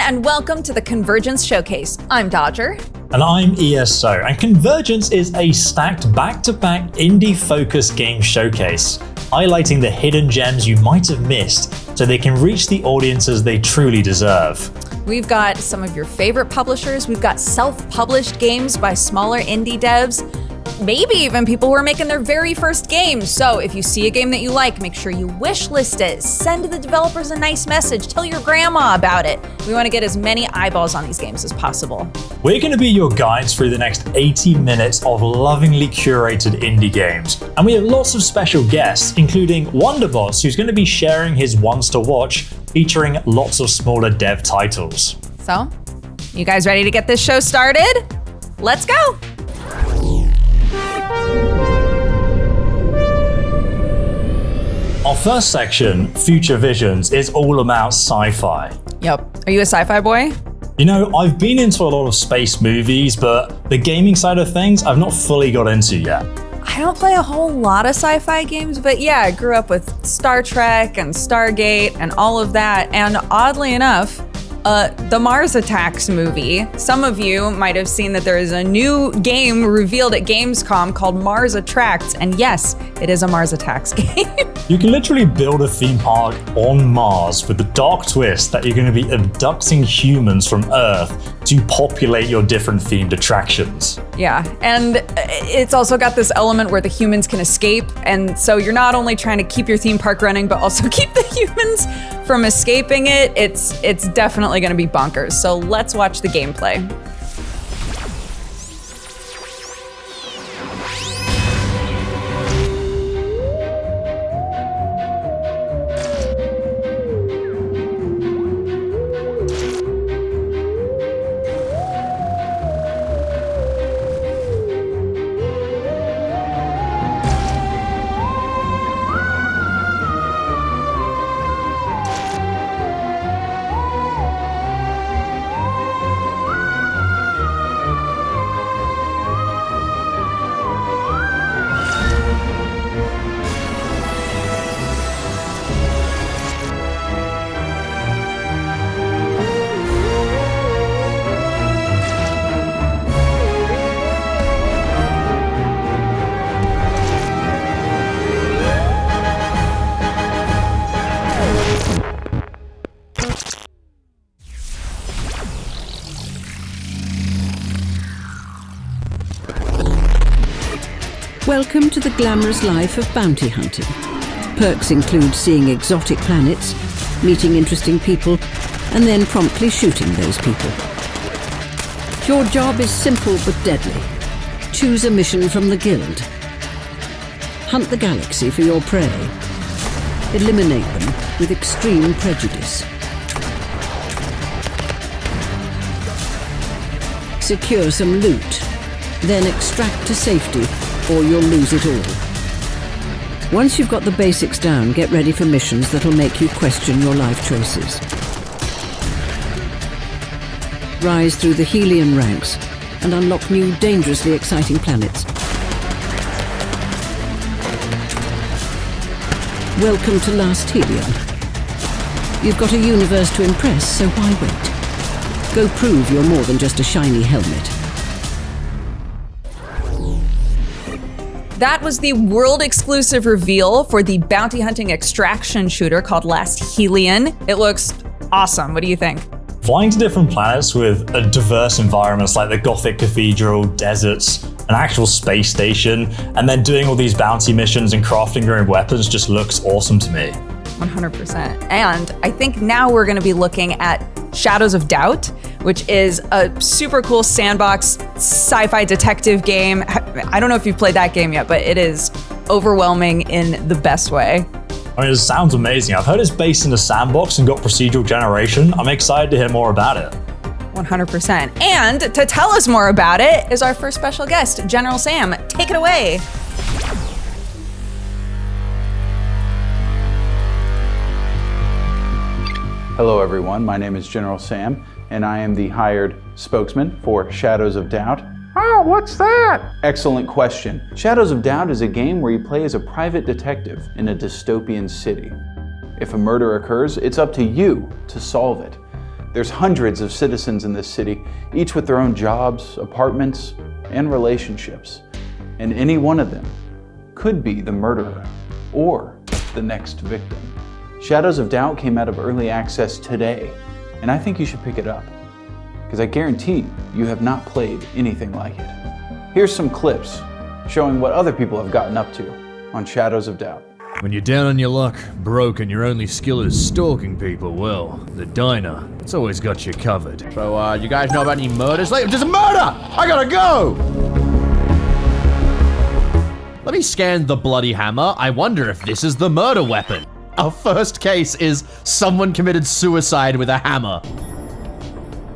and welcome to the Convergence Showcase. I'm Dodger. And I'm ESO, and Convergence is a stacked back-to-back indie-focused game showcase, highlighting the hidden gems you might have missed so they can reach the audiences they truly deserve. We've got some of your favorite publishers, we've got self-published games by smaller indie devs, maybe even people who are making their very first games. So if you see a game that you like, make sure you wishlist it, send the developers a nice message, tell your grandma about it. We want to get as many eyeballs on these games as possible. We're going to be your guides through the next 80 minutes of lovingly curated indie games. And we have lots of special guests, including Wonderbots, who's going to be sharing his ones to watch, featuring lots of smaller dev titles. So, you guys ready to get this show started? Let's go! Our first section, Future Visions, is all about sci-fi. Yep. Are you a sci-fi boy? You know, I've been into a lot of space movies, but the gaming side of things I've not fully got into yet. I don't play a whole lot of sci-fi games, but yeah, I grew up with Star Trek and Stargate and all of that. And oddly enough, the Mars Attacks movie, some of you might have seen that there is a new game revealed at Gamescom called Mars Attracts, and yes, it is a Mars Attacks game. You can literally build a theme park on Mars with the dark twist that you're going to be abducting humans from Earth to populate your different themed attractions. Yeah, and it's also got this element where the humans can escape, and so you're not only trying to keep your theme park running, but also keep the humans from escaping it. It's definitely going to be bonkers, so let's watch the gameplay. Welcome to the glamorous life of bounty hunting. Perks include seeing exotic planets, meeting interesting people, and then promptly shooting those people. Your job is simple but deadly. Choose a mission from the guild. Hunt the galaxy for your prey. Eliminate them with extreme prejudice. Secure some loot, then extract to safety, or you'll lose it all. Once you've got the basics down, get ready for missions that'll make you question your life choices. Rise through the Helion ranks and unlock new, dangerously exciting planets. Welcome to Last Helion. You've got a universe to impress, so why wait? Go prove you're more than just a shiny helmet. That was the world-exclusive reveal for the bounty hunting extraction shooter called Last Helion. It looks awesome. What do you think? Flying to different planets with diverse environments like the Gothic cathedral, deserts, an actual space station, and then doing all these bounty missions and crafting your own weapons just looks awesome to me. 100%. And I think now we're going to be looking at Shadows of Doubt, which is a super cool sandbox sci-fi detective game. I don't know if you've played that game yet, but it is overwhelming in the best way. I mean, it sounds amazing. I've heard it's based in a sandbox and got procedural generation. I'm excited to hear more about it. 100%. And to tell us more about it is our first special guest, General Sam. Take it away. Hello everyone, my name is General Sam, and I am the hired spokesman for Shadows of Doubt. Oh, what's that? Excellent question. Shadows of Doubt is a game where you play as a private detective in a dystopian city. If a murder occurs, it's up to you to solve it. There's hundreds of citizens in this city, each with their own jobs, apartments, and relationships. And any one of them could be the murderer or the next victim. Shadows of Doubt came out of early access today, and I think you should pick it up, because I guarantee you have not played anything like it. Here's some clips showing what other people have gotten up to on Shadows of Doubt. When you're down on your luck, broke, and your only skill is stalking people, well, the diner, it's always got you covered. So, you guys know about any murders? There's a murder! I gotta go! Let me scan the bloody hammer. I wonder if this is the murder weapon. Our first case is someone committed suicide with a hammer.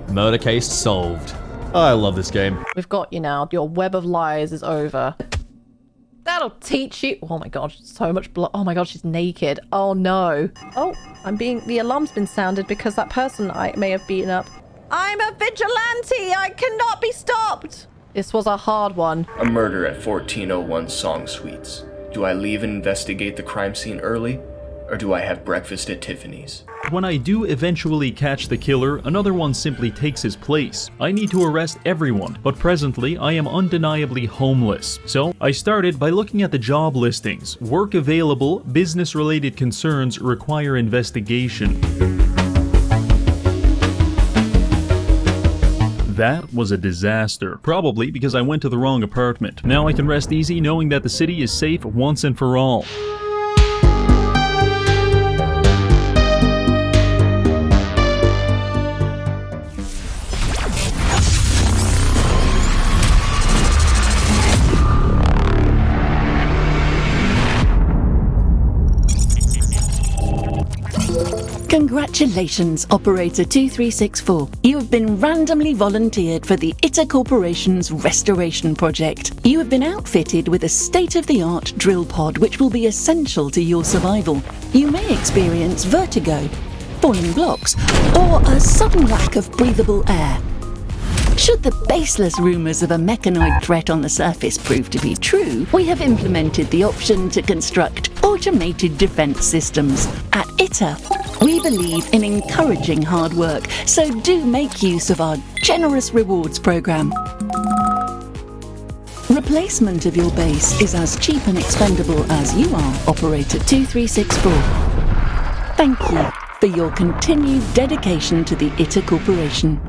Murder case solved. I love this game. We've got you now. Your web of lies is over. That'll teach you. Oh my god, so much blood. Oh my god, she's naked. Oh no. Oh, the alarm's been sounded because that person I may have beaten up. I'm a vigilante. I cannot be stopped. This was a hard one. A murder at 1401 Song Suites. Do I leave and investigate the crime scene early? Or do I have breakfast at Tiffany's? When I do eventually catch the killer, another one simply takes his place. I need to arrest everyone, but presently I am undeniably homeless. So I started by looking at the job listings. Work available, business-related concerns require investigation. That was a disaster, probably because I went to the wrong apartment. Now I can rest easy knowing that the city is safe once and for all. Congratulations, Operator 2364. You have been randomly volunteered for the ITER Corporation's restoration project. You have been outfitted with a state-of-the-art drill pod which will be essential to your survival. You may experience vertigo, falling blocks, or a sudden lack of breathable air. Should the baseless rumours of a mechanoid threat on the surface prove to be true, we have implemented the option to construct automated defence systems. At ITER, we believe in encouraging hard work, so do make use of our generous rewards programme. Replacement of your base is as cheap and expendable as you are, Operator 2364. Thank you for your continued dedication to the ITER Corporation.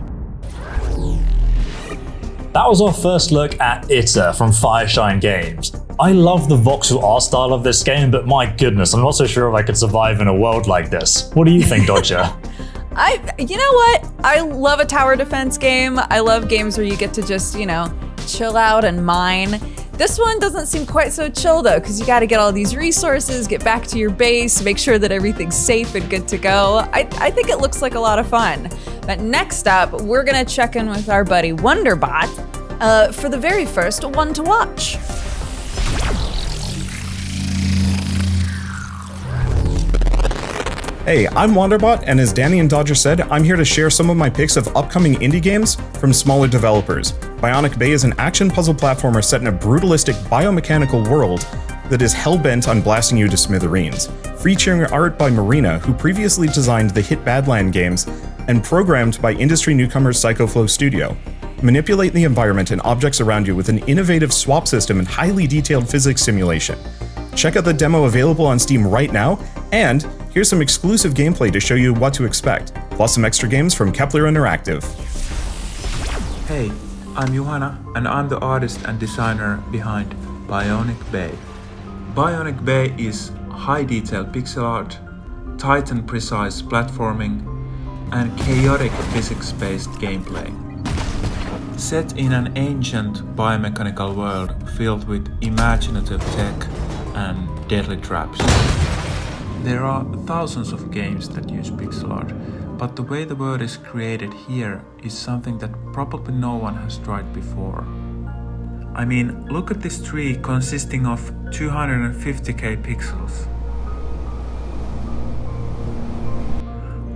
That was our first look at ITER from Fireshine Games. I love the voxel art style of this game, but my goodness, I'm not so sure if I could survive in a world like this. What do you think, Dodger? You know what? I love a tower defense game. I love games where you get to just, chill out and mine. This one doesn't seem quite so chill though, because you got to get all these resources, get back to your base, make sure that everything's safe and good to go. I think it looks like a lot of fun. But next up, we're gonna check in with our buddy Wonderbot for the very first one to watch. Hey, I'm Wonderbot, and as Danny and Dodger said, I'm here to share some of my picks of upcoming indie games from smaller developers. Bionic Bay is an action puzzle platformer set in a brutalistic biomechanical world that is hell-bent on blasting you to smithereens. Featuring art by Marina, who previously designed the hit Badland games, and programmed by industry newcomer Psychoflow Studio. Manipulate the environment and objects around you with an innovative swap system and highly detailed physics simulation. Check out the demo available on Steam right now, and here's some exclusive gameplay to show you what to expect, plus some extra games from Kepler Interactive. Hey, I'm Johanna, and I'm the artist and designer behind Bionic Bay. Bionic Bay is high-detail pixel art, tight and precise platforming, and chaotic physics-based gameplay. Set in an ancient biomechanical world filled with imaginative tech and deadly traps. There are thousands of games that use pixel art, but the way the world is created here is something that probably no one has tried before. I mean, look at this tree consisting of 250k pixels.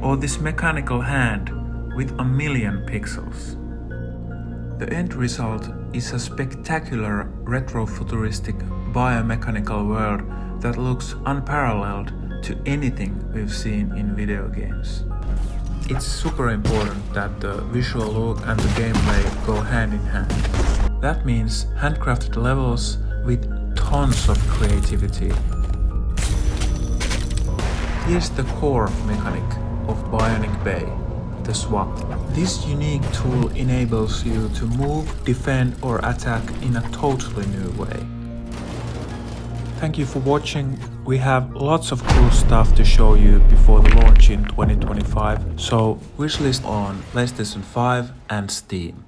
Or this mechanical hand with 1,000,000 pixels. The end result is a spectacular retro-futuristic biomechanical world that looks unparalleled to anything we've seen in video games. it's super important that the visual look and the gameplay go hand in hand. That means handcrafted levels with tons of creativity. Here's the core mechanic of Bionic Bay, the swap. This unique tool enables you to move, defend or attack in a totally new way. Thank you for watching. We have lots of cool stuff to show you before the launch in 2025, so wishlist on PlayStation 5 and Steam.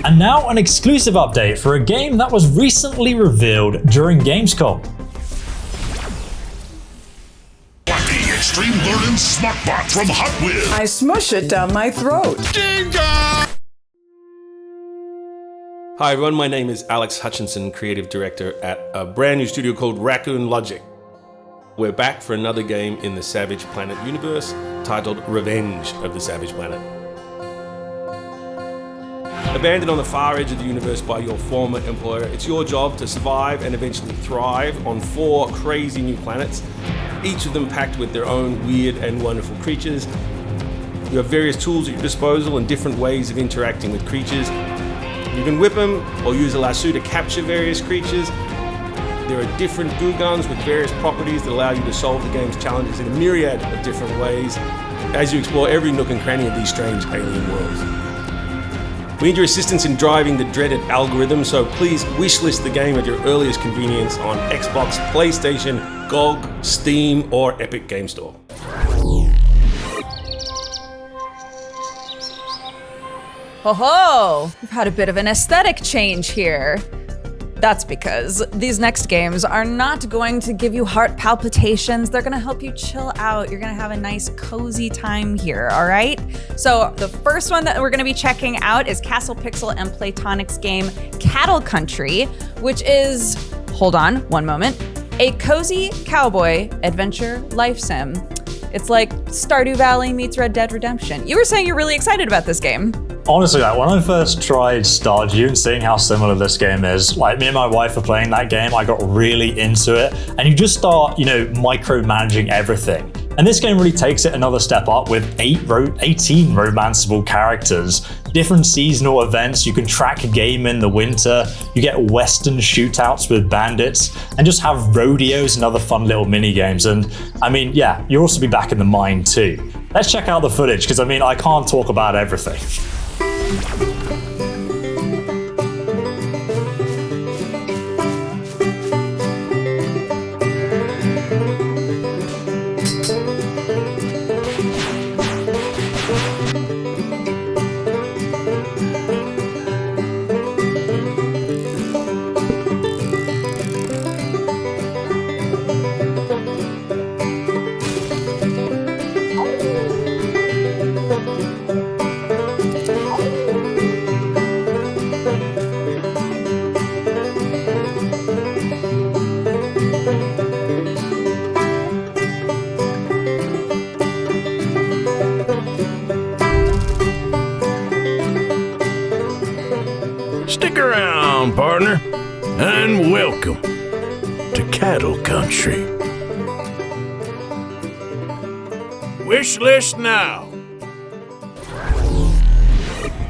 And now an exclusive update for a game that was recently revealed during Gamescom. Wacky Extreme Learning Smartbot from Hot Wheels. I smush it down my throat. Hi everyone, my name is Alex Hutchinson, Creative Director at a brand new studio called Raccoon Logic. We're back for another game in the Savage Planet universe titled Revenge of the Savage Planet. Abandoned on the far edge of the universe by your former employer, it's your job to survive and eventually thrive on 4 crazy new planets, each of them packed with their own weird and wonderful creatures. You have various tools at your disposal and different ways of interacting with creatures. You can whip them or use a lasso to capture various creatures. There are different goo guns with various properties that allow you to solve the game's challenges in a myriad of different ways as you explore every nook and cranny of these strange alien worlds. We need your assistance in driving the dreaded algorithm, so please wishlist the game at your earliest convenience on Xbox, PlayStation, GOG, Steam, or Epic Game Store. Ho ho! We've had a bit of an aesthetic change here. That's because these next games are not going to give you heart palpitations. They're gonna help you chill out. You're gonna have a nice cozy time here, all right? So the first one that we're gonna be checking out is Castle Pixel and Playtonic's game Cattle Country, which is, hold on one moment, a cozy cowboy adventure life sim. It's like Stardew Valley meets Red Dead Redemption. You were saying you're really excited about this game. Honestly, like, when I first tried Stardew and seeing how similar this game is, like me and my wife were playing that game, I got really into it, and you just start, micromanaging everything. And this game really takes it another step up with 18 romanceable characters, different seasonal events, you can track a game in the winter, you get western shootouts with bandits, and just have rodeos and other fun little mini games. And I mean, yeah, you'll also be back in the mine too. Let's check out the footage, because I can't talk about everything. Stick around, partner, and welcome to cattle country. Wish list now.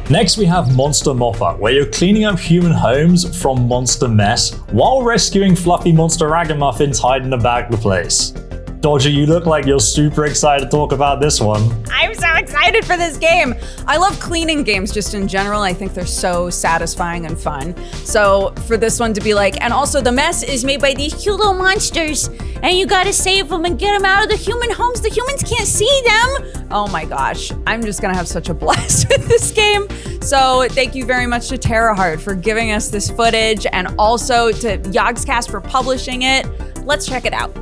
Next we have Monster Mop-Up, where you're cleaning up human homes from monster mess while rescuing fluffy monster ragamuffins hiding about the place. Dodger, you look like you're super excited to talk about this one. I'm so excited for this game. I love cleaning games just in general. I think they're so satisfying and fun. So for this one to be like, and also the mess is made by these cute little monsters and you gotta save them and get them out of the human homes. The humans can't see them. Oh my gosh, I'm just gonna have such a blast with this game. So thank you very much to Terraheart for giving us this footage and also to Yogscast for publishing it. Let's check it out.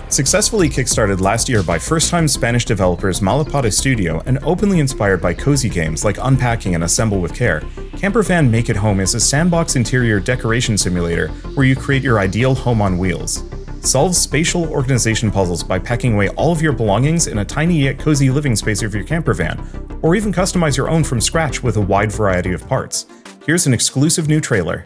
Successfully kickstarted last year by first-time Spanish developers Malapata Studio and openly inspired by cozy games like Unpacking and Assemble with Care, Campervan Make It Home is a sandbox interior decoration simulator where you create your ideal home on wheels. Solve spatial organization puzzles by packing away all of your belongings in a tiny yet cozy living space of your campervan, or even customize your own from scratch with a wide variety of parts. Here's an exclusive new trailer.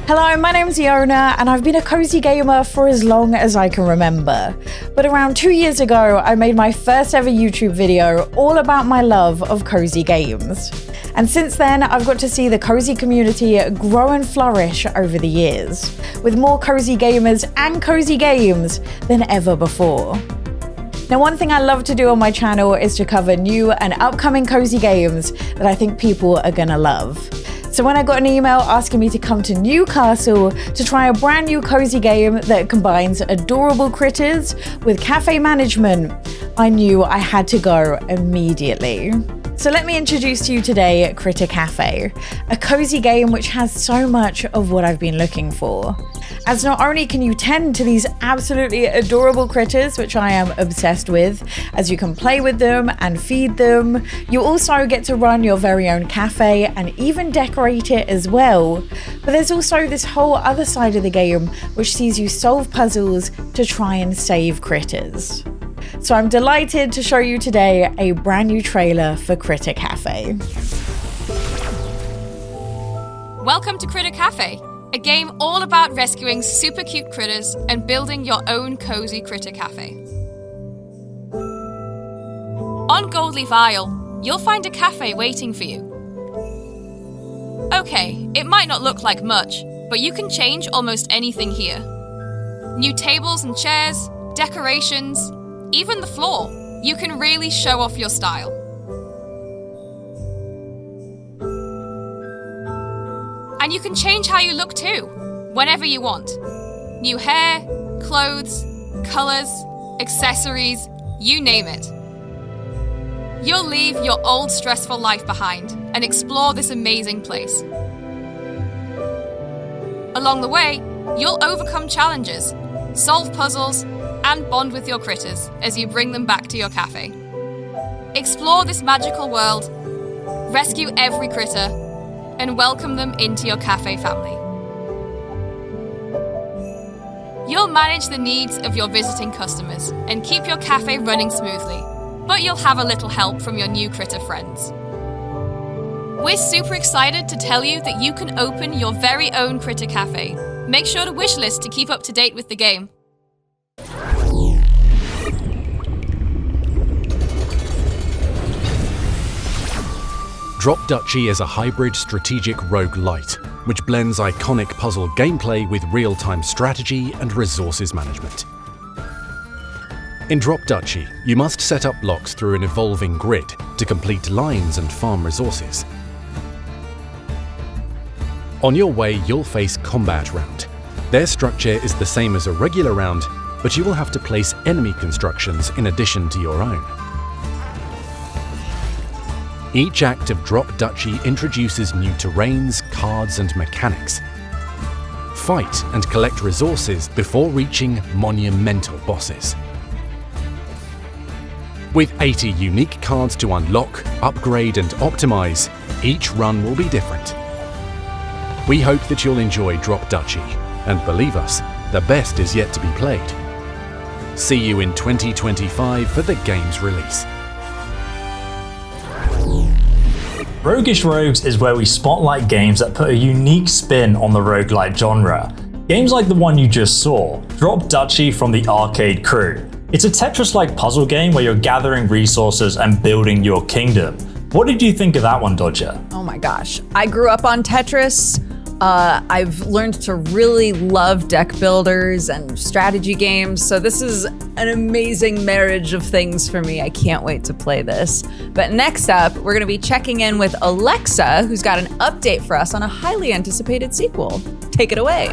Hello, my name's Iona, and I've been a cozy gamer for as long as I can remember. But around 2 years ago, I made my first ever YouTube video all about my love of cozy games. And since then, I've got to see the cozy community grow and flourish over the years, with more cozy gamers and cozy games than ever before. Now, one thing I love to do on my channel is to cover new and upcoming cozy games that I think people are gonna love. So when I got an email asking me to come to Newcastle to try a brand new cozy game that combines adorable critters with cafe management, I knew I had to go immediately. So let me introduce to you today Critter Café, a cozy game which has so much of what I've been looking for. As not only can you tend to these absolutely adorable critters, which I am obsessed with, as you can play with them and feed them, you also get to run your very own cafe and even decorate it as well. But there's also this whole other side of the game which sees you solve puzzles to try and save critters. So I'm delighted to show you today a brand new trailer for Critter Café. Welcome to Critter Café, a game all about rescuing super cute critters and building your own cozy critter cafe. On Goldleaf Isle, you'll find a cafe waiting for you. Okay, it might not look like much, but you can change almost anything here. New tables and chairs, decorations, even the floor. You can really show off your style. And you can change how you look too, whenever you want. New hair, clothes, colours, accessories, you name it. You'll leave your old stressful life behind and explore this amazing place. Along the way, you'll overcome challenges, solve puzzles, and bond with your critters as you bring them back to your cafe. Explore this magical world, rescue every critter, and welcome them into your cafe family. You'll manage the needs of your visiting customers and keep your cafe running smoothly, but you'll have a little help from your new critter friends. We're super excited to tell you that you can open your very own Critter Cafe. Make sure to wishlist to keep up to date with the game. Drop Duchy is a hybrid strategic roguelite, which blends iconic puzzle gameplay with real-time strategy and resources management. In Drop Duchy, you must set up blocks through an evolving grid to complete lines and farm resources. On your way, you'll face Combat Round. Their structure is the same as a regular round, but you will have to place enemy constructions in addition to your own. Each act of Drop Duchy introduces new terrains, cards, and mechanics. Fight and collect resources before reaching monumental bosses. With 80 unique cards to unlock, upgrade, and optimize, each run will be different. We hope that you'll enjoy Drop Duchy, and believe us, the best is yet to be played. See you in 2025 for the game's release. Roguish Rogues is where we spotlight games that put a unique spin on the roguelite genre. Games like the one you just saw, Drop Duchy from the Arcade Crew. It's a Tetris-like puzzle game where you're gathering resources and building your kingdom. What did you think of that one, Dodger? Oh my gosh. I grew up on Tetris. I've learned to really love deck builders and strategy games, so this is an amazing marriage of things for me. I can't wait to play this. But next up, we're going to be checking in with Olexa, who's got an update for us on a highly anticipated sequel. Take it away.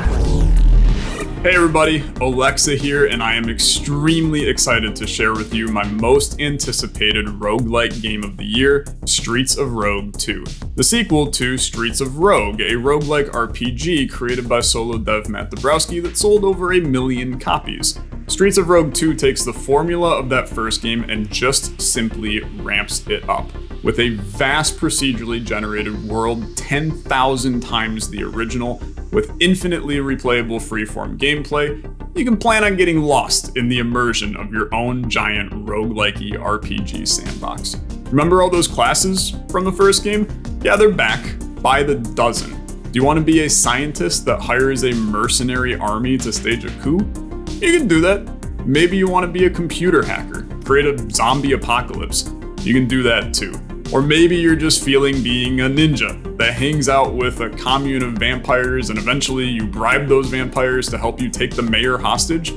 Hey everybody, Olexa here, and I am extremely excited to share with you my most anticipated roguelike game of the year, Streets of Rogue 2. The sequel to Streets of Rogue, a roguelike RPG created by solo dev Matt Dabrowski that sold over 1 million copies. Streets of Rogue 2 takes the formula of that first game and just simply ramps it up. With a vast procedurally generated world 10,000 times the original, with infinitely replayable freeform gameplay, you can plan on getting lost in the immersion of your own giant roguelike-y RPG sandbox. Remember all those classes from the first game? Yeah, they're back, by the dozen. Do you want to be a scientist that hires a mercenary army to stage a coup? You can do that. Maybe you want to be a computer hacker, create a zombie apocalypse. You can do that too. Or maybe you're just feeling being a ninja that hangs out with a commune of vampires and eventually you bribe those vampires to help you take the mayor hostage.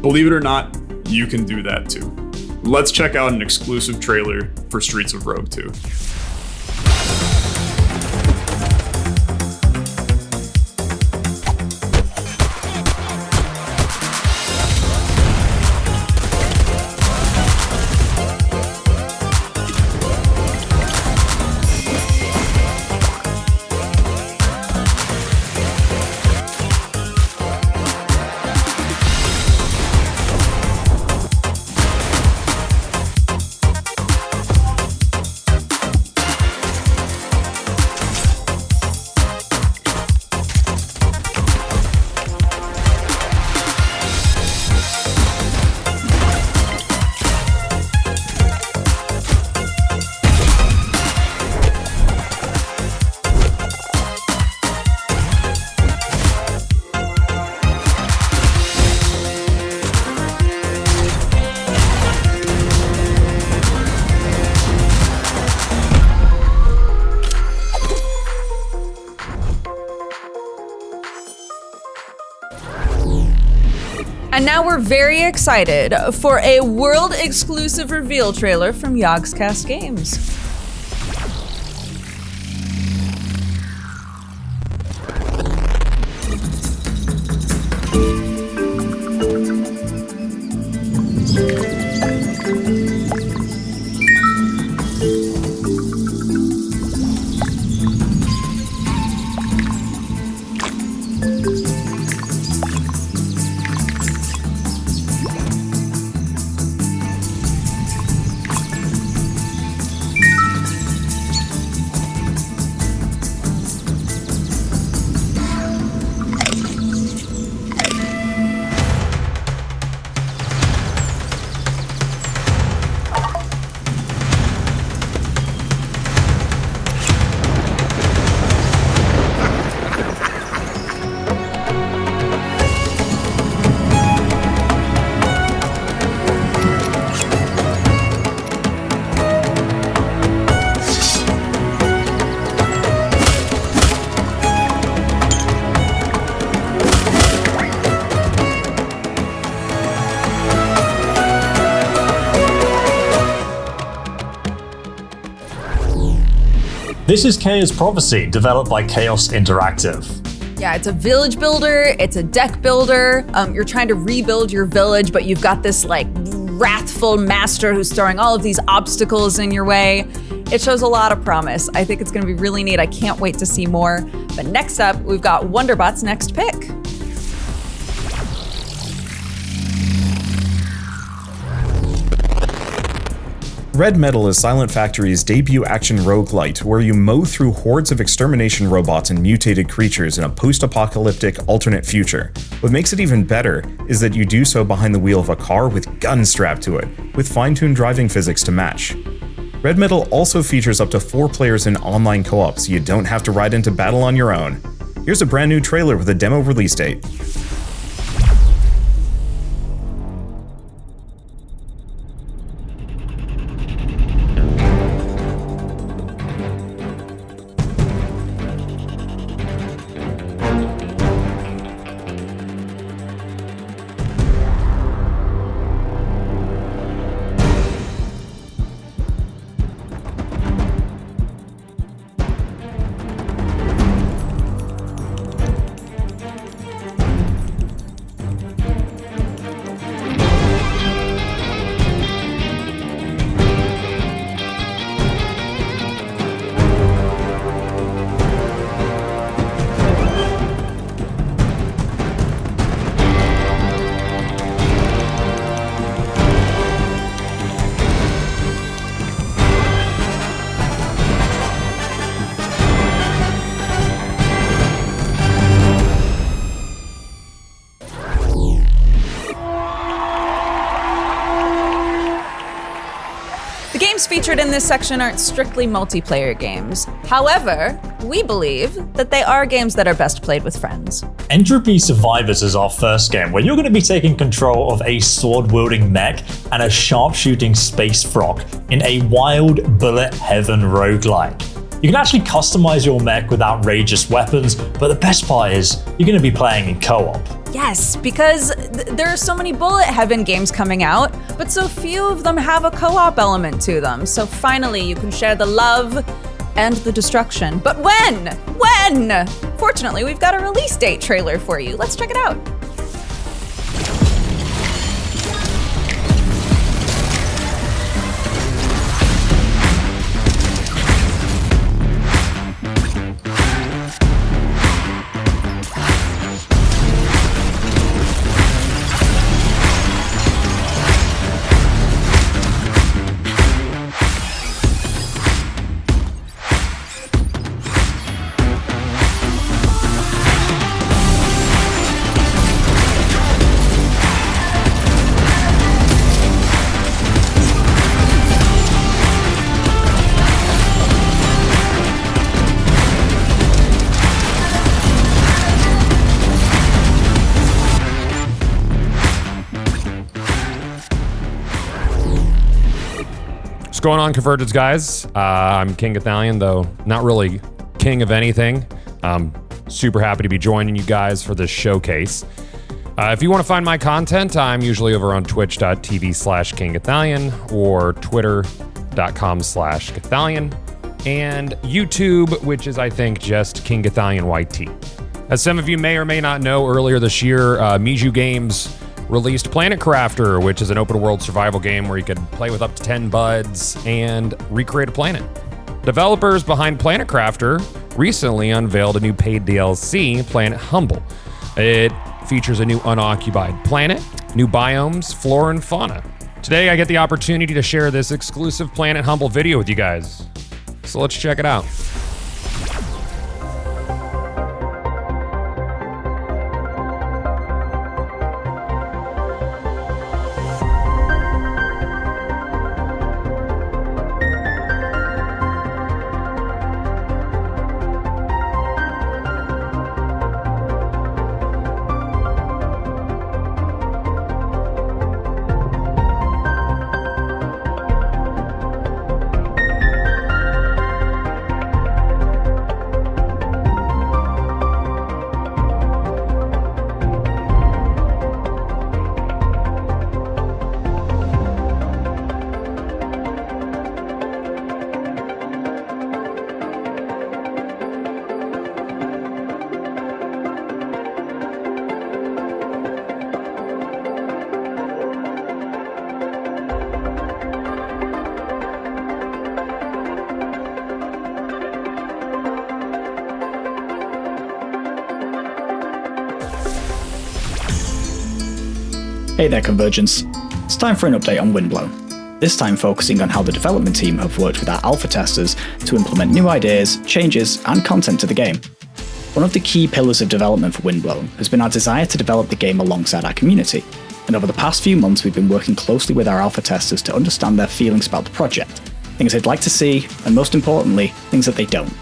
Believe it or not, you can do that too. Let's check out an exclusive trailer for Streets of Rogue 2. And now we're very excited for a world-exclusive reveal trailer from Yogscast Games. This is Chaos Prophecy, developed by Chaos Interactive. Yeah, it's a village builder, it's a deck builder. You're trying to rebuild your village, but you've got this like wrathful master who's throwing all of these obstacles in your way. It shows a lot of promise. I think it's gonna be really neat. I can't wait to see more. But next up, we've got Wonderbot's next pick. Red Metal is Silent Factory's debut action roguelite, where you mow through hordes of extermination robots and mutated creatures in a post-apocalyptic alternate future. What makes it even better is that you do so behind the wheel of a car with guns strapped to it, with fine-tuned driving physics to match. Red Metal also features up to 4 players in online co-op, so you don't have to ride into battle on your own. Here's a brand new trailer with a demo release date. Featured in this section aren't strictly multiplayer games. However, we believe that they are games that are best played with friends. Entropy Survivors is our first game, where you're going to be taking control of a sword-wielding mech and a sharpshooting space frog in a wild bullet heaven roguelike. You can actually customize your mech with outrageous weapons, but the best part is you're going to be playing in co-op. Yes, because there are so many bullet heaven games coming out, but so few of them have a co-op element to them. So finally, you can share the love and the destruction. But when? When? Fortunately, we've got a release date trailer for you. Let's check it out. What's going on, Convergence guys? I'm King Gothalion, though not really king of anything. I'm super happy to be joining you guys for this showcase. If you want to find my content, I'm usually over on twitch.tv/KingGothalion or twitter.com/Gothalion and YouTube, which is, I think, just King Gothalion YT. As some of you may or may not know, earlier this year, Miju Games released Planet Crafter, which is an open world survival game where you could play with up to 10 buds and recreate a planet. Developers behind Planet Crafter recently unveiled a new paid DLC, Planet Humble. It features a new unoccupied planet, new biomes, flora, and fauna. Today, I get the opportunity to share this exclusive Planet Humble video with you guys. So let's check it out. Hey there, Convergence. It's time for an update on Windblown. This time focusing on how the development team have worked with our alpha testers to implement new ideas, changes, and content to the game. One of the key pillars of development for Windblown has been our desire to develop the game alongside our community, and over the past few months we've been working closely with our alpha testers to understand their feelings about the project, things they'd like to see, and most importantly, things that they don't.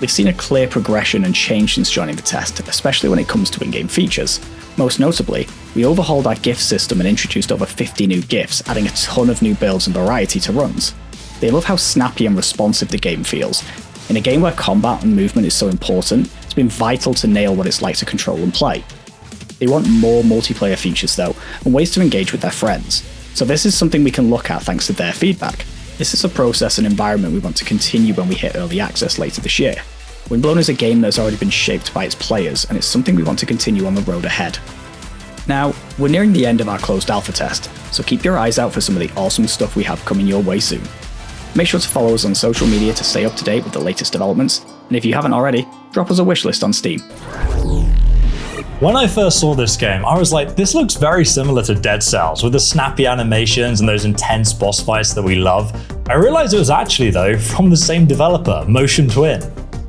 We've seen a clear progression and change since joining the test, especially when it comes to in-game features. Most notably, we overhauled our gift system and introduced over 50 new gifts, adding a ton of new builds and variety to runs. They love how snappy and responsive the game feels. In a game where combat and movement is so important, it's been vital to nail what it's like to control and play. They want more multiplayer features though, and ways to engage with their friends. So this is something we can look at thanks to their feedback. This is a process and environment we want to continue when we hit early access later this year. Windblown is a game that has already been shaped by its players, and it's something we want to continue on the road ahead. Now, we're nearing the end of our closed alpha test, so keep your eyes out for some of the awesome stuff we have coming your way soon. Make sure to follow us on social media to stay up to date with the latest developments, and if you haven't already, drop us a wishlist on Steam. When I first saw this game, I was like, this looks very similar to Dead Cells, with the snappy animations and those intense boss fights that we love. I realized it was actually, though, from the same developer, Motion Twin.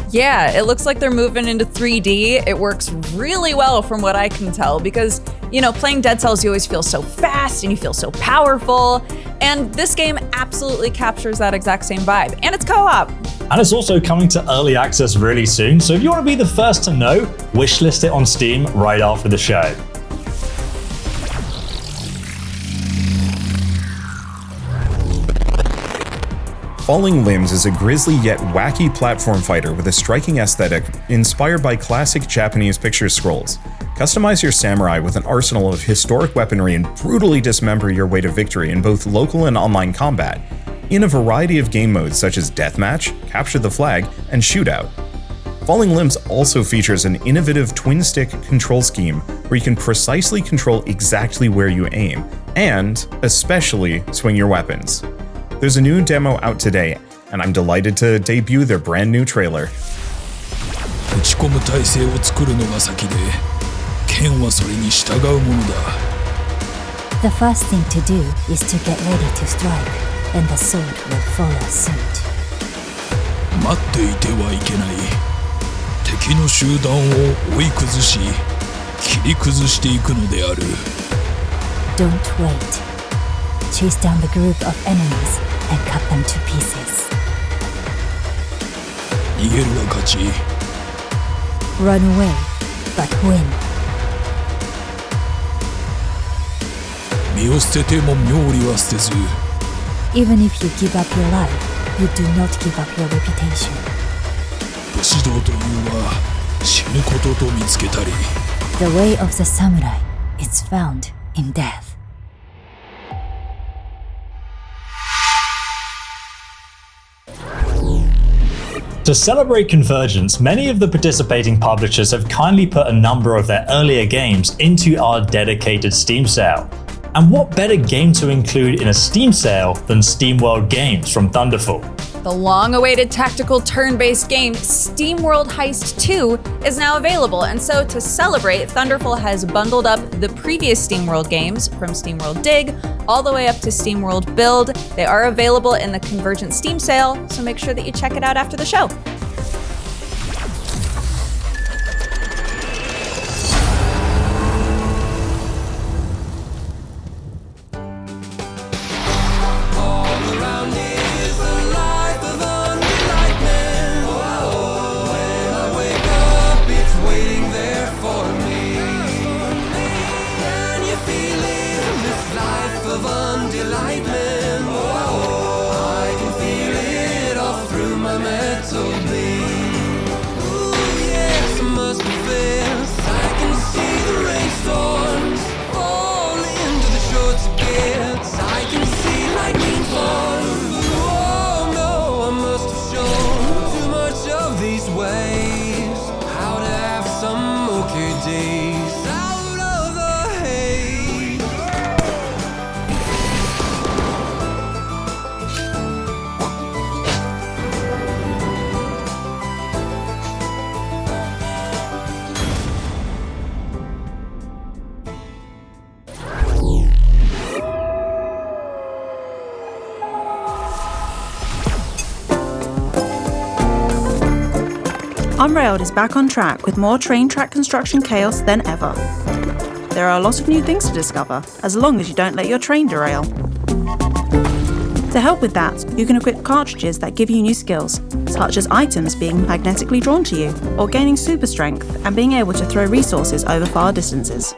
Yeah, it looks like they're moving into 3D. It works really well from what I can tell because, you know, playing Dead Cells, you always feel so fast and you feel so powerful. And this game absolutely captures that exact same vibe. And it's co-op. And it's also coming to early access really soon. So if you want to be the first to know, wishlist it on Steam right after the show. Falling Limbs is a grisly yet wacky platform fighter with a striking aesthetic inspired by classic Japanese picture scrolls. Customize your samurai with an arsenal of historic weaponry and brutally dismember your way to victory in both local and online combat, in a variety of game modes such as Deathmatch, Capture the Flag, and Shootout. Falling Limbs also features an innovative twin-stick control scheme where you can precisely control exactly where you aim, and especially swing your weapons. There's a new demo out today, and I'm delighted to debut their brand new trailer. The first thing to do is to get ready to strike, and the sword will follow suit. Don't wait. Chase down the group of enemies and cut them to pieces. Run away, but win. Even if you give up your life, you do not give up your reputation. The way of the samurai It's found in death. To celebrate Convergence, many of the participating publishers have kindly put a number of their earlier games into our dedicated Steam sale. And what better game to include in a Steam sale than SteamWorld Games from Thunderful? The long-awaited tactical turn-based game SteamWorld Heist 2 is now available, and so to celebrate, Thunderful has bundled up the previous SteamWorld games from SteamWorld Dig all the way up to SteamWorld Build. They are available in the Convergence Steam sale, so make sure that you check it out after the show. Unrailed is back on track with more train track construction chaos than ever. There are a lot of new things to discover, as long as you don't let your train derail. To help with that, you can equip cartridges that give you new skills, such as items being magnetically drawn to you, or gaining super strength and being able to throw resources over far distances.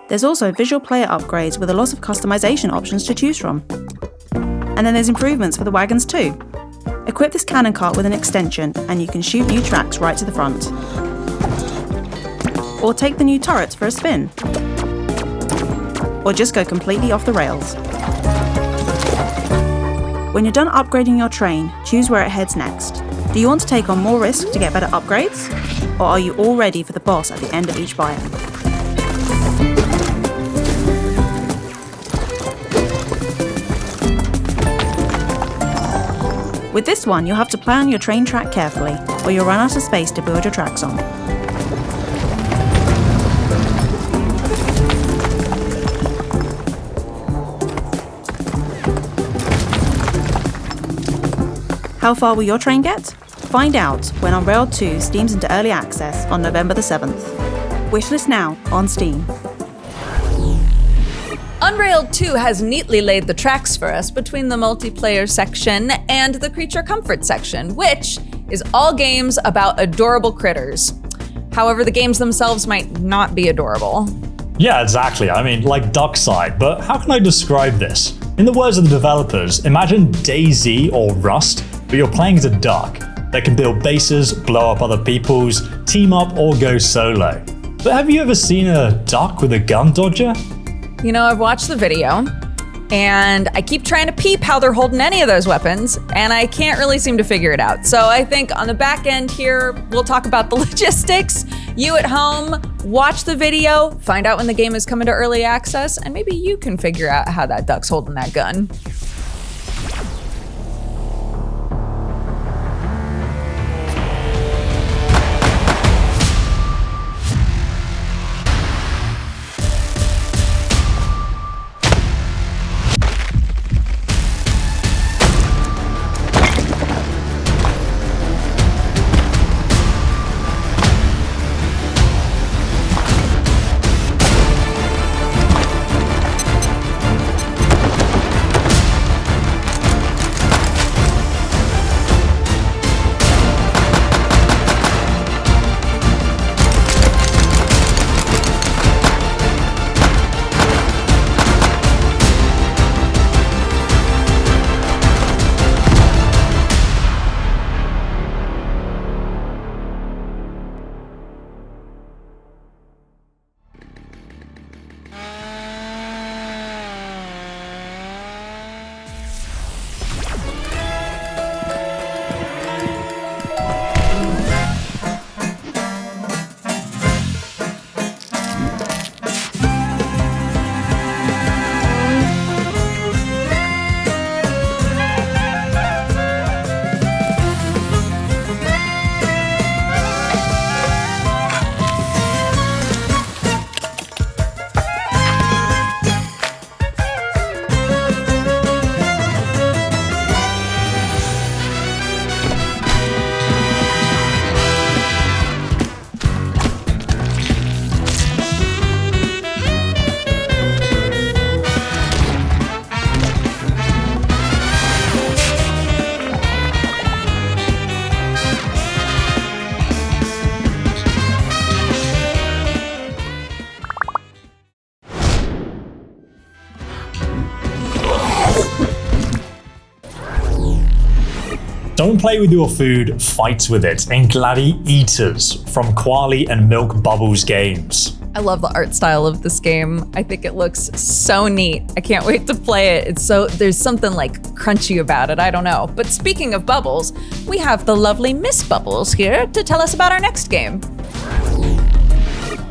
There's also visual player upgrades with a lot of customization options to choose from. And then there's improvements for the wagons too. Equip this cannon cart with an extension and you can shoot new tracks right to the front. Or take the new turrets for a spin. Or just go completely off the rails. When you're done upgrading your train, choose where it heads next. Do you want to take on more risk to get better upgrades? Or are you all ready for the boss at the end of each biome? With this one, you'll have to plan your train track carefully, or you'll run out of space to build your tracks on. How far will your train get? Find out when Unrailed 2 steams into early access on November the 7th. Wishlist now on Steam. Unrailed 2 has neatly laid the tracks for us between the multiplayer section and the creature comfort section, which is all games about adorable critters. However, the games themselves might not be adorable. Yeah, exactly. I mean, like Duckside, but how can I describe this? In the words of the developers, imagine DayZ or Rust, but you're playing as a duck that can build bases, blow up other people's, team up, or go solo. But have you ever seen a duck with a gun dodger? You know, I've watched the video, and I keep trying to peep how they're holding any of those weapons, and I can't really seem to figure it out. So I think on the back end here, we'll talk about the logistics. You at home, watch the video, find out when the game is coming to early access, and maybe you can figure out how that duck's holding that gun. Don't play with your food, fight with it in GladiEATers from Quali and Milk Bubbles Games. I love the art style of this game. I think it looks so neat. I can't wait to play it. There's something like crunchy about it, I don't know. But speaking of Bubbles, we have the lovely Miss Bubbles here to tell us about our next game.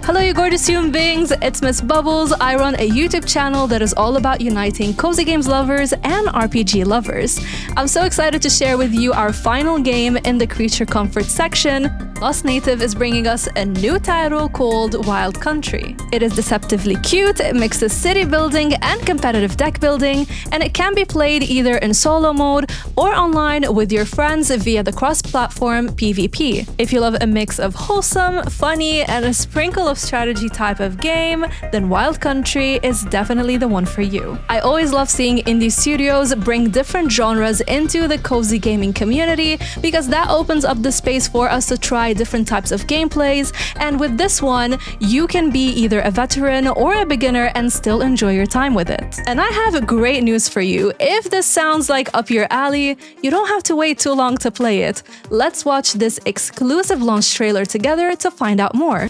Hello, you gorgeous human beings. It's Miss Bubbles. I run a YouTube channel that is all about uniting cozy games lovers and RPG lovers. I'm so excited to share with you our final game in the Creature Comfort section. Lost Native is bringing us a new title called Wild Country. It is deceptively cute, it mixes city building and competitive deck building, and it can be played either in solo mode or online with your friends via the cross-platform PvP. If you love a mix of wholesome, funny, and a sprinkle of strategy type of game, then Wild Country is definitely the one for you. I always love seeing indie studios bring different genres into the cozy gaming community because that opens up the space for us to try different types of gameplays, and with this one, you can be either a veteran or a beginner and still enjoy your time with it. And I have great news for you. If this sounds like up your alley, you don't have to wait too long to play it. Let's watch this exclusive launch trailer together to find out more.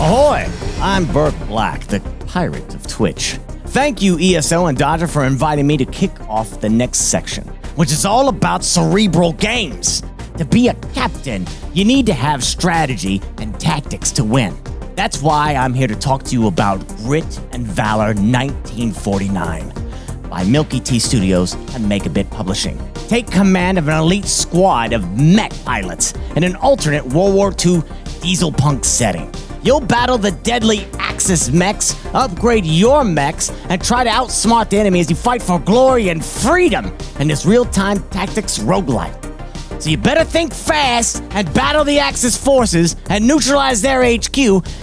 Ahoy! I'm BurkeBlack, the pirate of Twitch. Thank you, ESO and Dodger, for inviting me to kick off the next section, which is all about cerebral games. To be a captain, you need to have strategy and tactics to win. That's why I'm here to talk to you about Grit and Valor 1949 by Milky Tea Studios and Megabit Publishing. Take command of an elite squad of mech pilots in an alternate World War II diesel punk setting. You'll battle the deadly Axis mechs, upgrade your mechs, and try to outsmart the enemy as you fight for glory and freedom in this real-time tactics roguelike. So you better think fast and battle the Axis forces and neutralize their HQ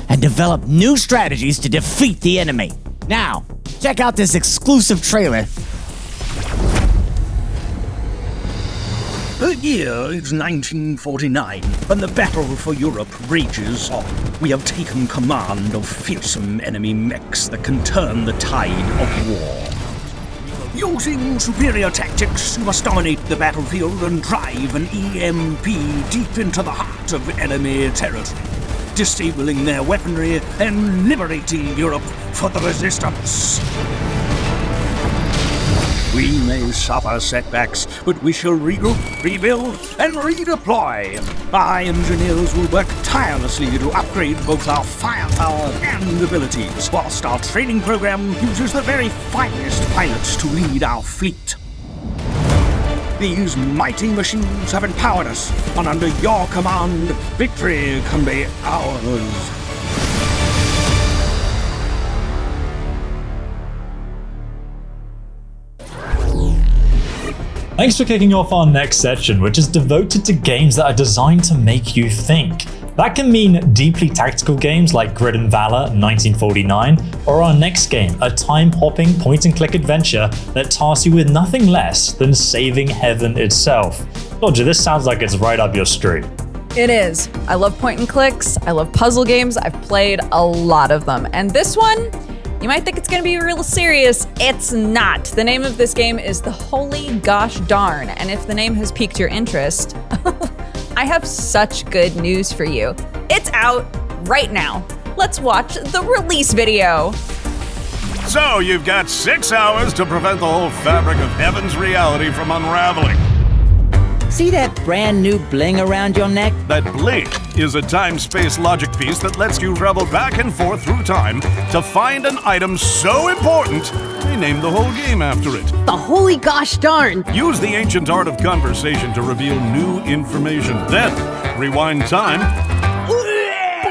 and develop new strategies to defeat the enemy. Now, check out this exclusive trailer. The year is 1949, and the battle for Europe rages on. We have taken command of fearsome enemy mechs that can turn the tide of war. Using superior tactics, you must dominate the battlefield and drive an EMP deep into the heart of enemy territory, disabling their weaponry and liberating Europe for the resistance. We may suffer setbacks, but we shall regroup, rebuild, and redeploy. Our engineers will work tirelessly to upgrade both our firepower and abilities, whilst our training program uses the very finest pilots to lead our fleet. These mighty machines have empowered us, and under your command, victory can be ours. Thanks for kicking off our next section, which is devoted to games that are designed to make you think. That can mean deeply tactical games like Grit and Valor 1949, or our next game, a time-hopping point-and-click adventure that tasks you with nothing less than saving heaven itself. Dodger, this sounds like it's right up your street. It is. I love point and clicks. I love puzzle games. I've played a lot of them. And this one, you might think it's gonna be real serious. It's not. The name of this game is The Holy Gosh Darn. And if the name has piqued your interest, I have such good news for you. It's out right now. Let's watch the release video. So you've got 6 hours to prevent the whole fabric of Heaven's reality from unraveling. See that brand new bling around your neck? That bling is a time-space logic piece that lets you travel back and forth through time to find an item so important, they named the whole game after it. The holy gosh darn! Use the ancient art of conversation to reveal new information. Then, rewind time,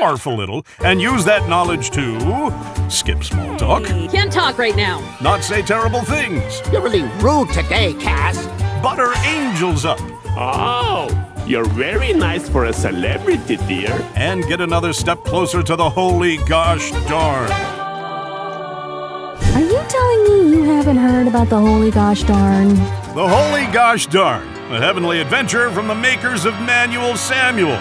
barf a little, and use that knowledge to skip small talk. Can't talk right now. Not say terrible things. You're really rude today, Cass. Butter angels up. Oh, you're very nice for a celebrity, dear. And get another step closer to the holy gosh darn. Are you telling me you haven't heard about the holy gosh darn? The holy gosh darn, a heavenly adventure from the makers of Manual Samuel.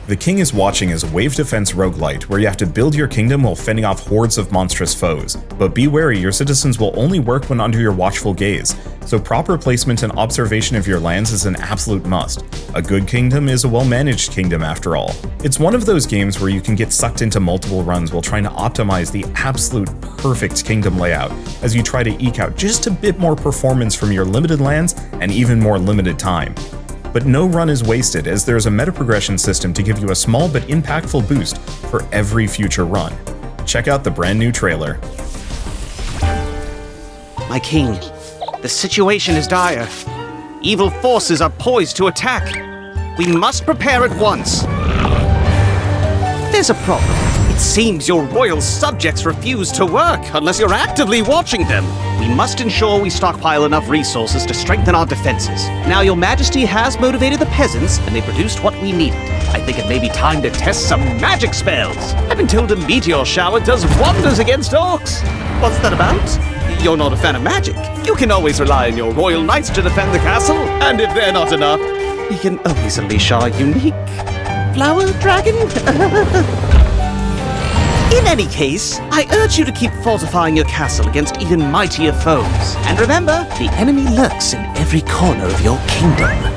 The King is Watching is a wave defense roguelite where you have to build your kingdom while fending off hordes of monstrous foes. But be wary, your citizens will only work when under your watchful gaze, so proper placement and observation of your lands is an absolute must. A good kingdom is a well-managed kingdom after all. It's one of those games where you can get sucked into multiple runs while trying to optimize the absolute perfect kingdom layout as you try to eke out just a bit more performance from your limited lands and even more limited time. But no run is wasted, as there is a meta progression system to give you a small but impactful boost for every future run. Check out the brand new trailer. My king, the situation is dire. Evil forces are poised to attack. We must prepare at once. There's a problem. It seems your royal subjects refuse to work unless you're actively watching them. We must ensure we stockpile enough resources to strengthen our defenses. Now your majesty has motivated the peasants and they produced what we needed. I think it may be time to test some magic spells. I've been told a meteor shower does wonders against orcs. What's that about? You're not a fan of magic. You can always rely on your royal knights to defend the castle. And if they're not enough, we can always unleash our unique flower dragon. In any case, I urge you to keep fortifying your castle against even mightier foes. And remember, the enemy lurks in every corner of your kingdom.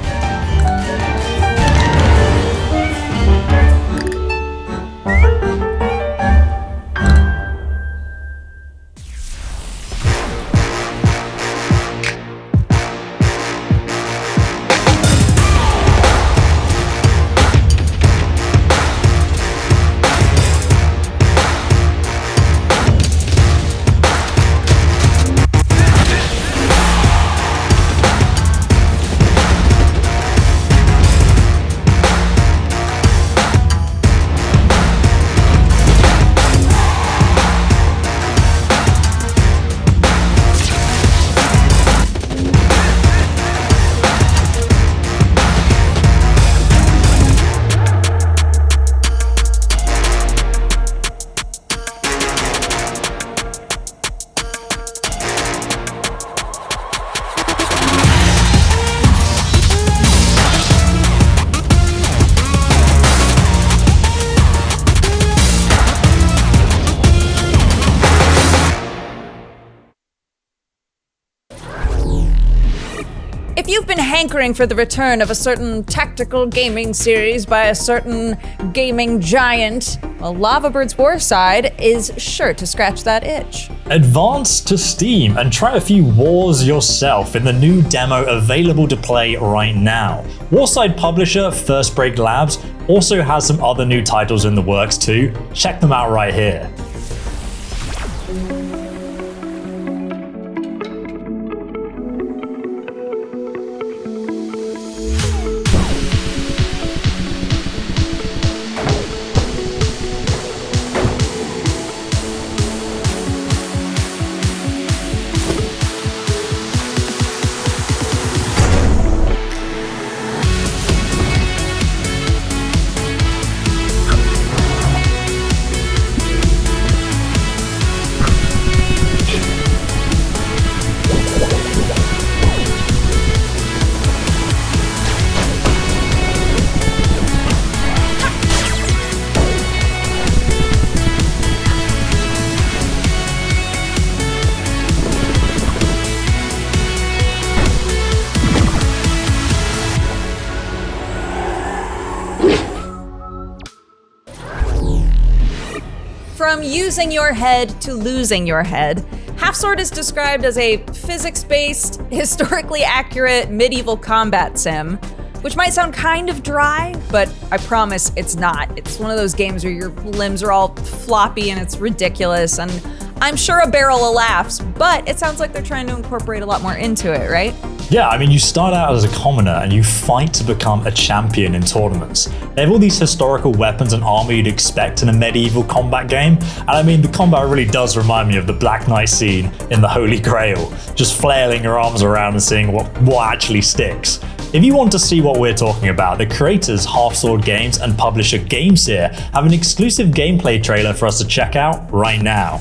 If you've been hankering for the return of a certain tactical gaming series by a certain gaming giant, well, Lavabird's Warside is sure to scratch that itch. Advance to Steam and try a few wars yourself in the new demo available to play right now. Warside publisher First Break Labs also has some other new titles in the works too. Check them out right here. From using your head to losing your head, Half-Sword is described as a physics-based, historically accurate medieval combat sim, which might sound kind of dry, but I promise it's not. It's one of those games where your limbs are all floppy and it's ridiculous, and I'm sure a barrel of laughs, but it sounds like they're trying to incorporate a lot more into it, right? Yeah, I mean, you start out as a commoner and you fight to become a champion in tournaments. They have all these historical weapons and armor you'd expect in a medieval combat game, and I mean, the combat really does remind me of the Black Knight scene in the Holy Grail, just flailing your arms around and seeing what actually sticks. If you want to see what we're talking about, the creators Half-Sword Games and publisher GameSeer have an exclusive gameplay trailer for us to check out right now.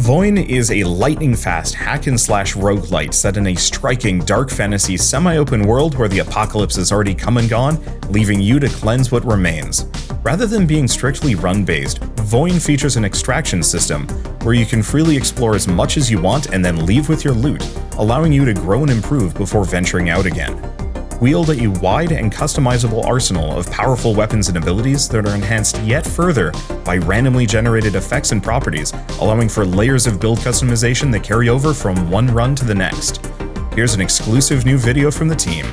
Voin is a lightning-fast hack-and-slash roguelite set in a striking dark fantasy semi-open world where the apocalypse has already come and gone, leaving you to cleanse what remains. Rather than being strictly run-based, Voin features an extraction system where you can freely explore as much as you want and then leave with your loot, allowing you to grow and improve before venturing out again. Wield a wide and customizable arsenal of powerful weapons and abilities that are enhanced yet further by randomly generated effects and properties, allowing for layers of build customization that carry over from one run to the next. Here's an exclusive new video from the team.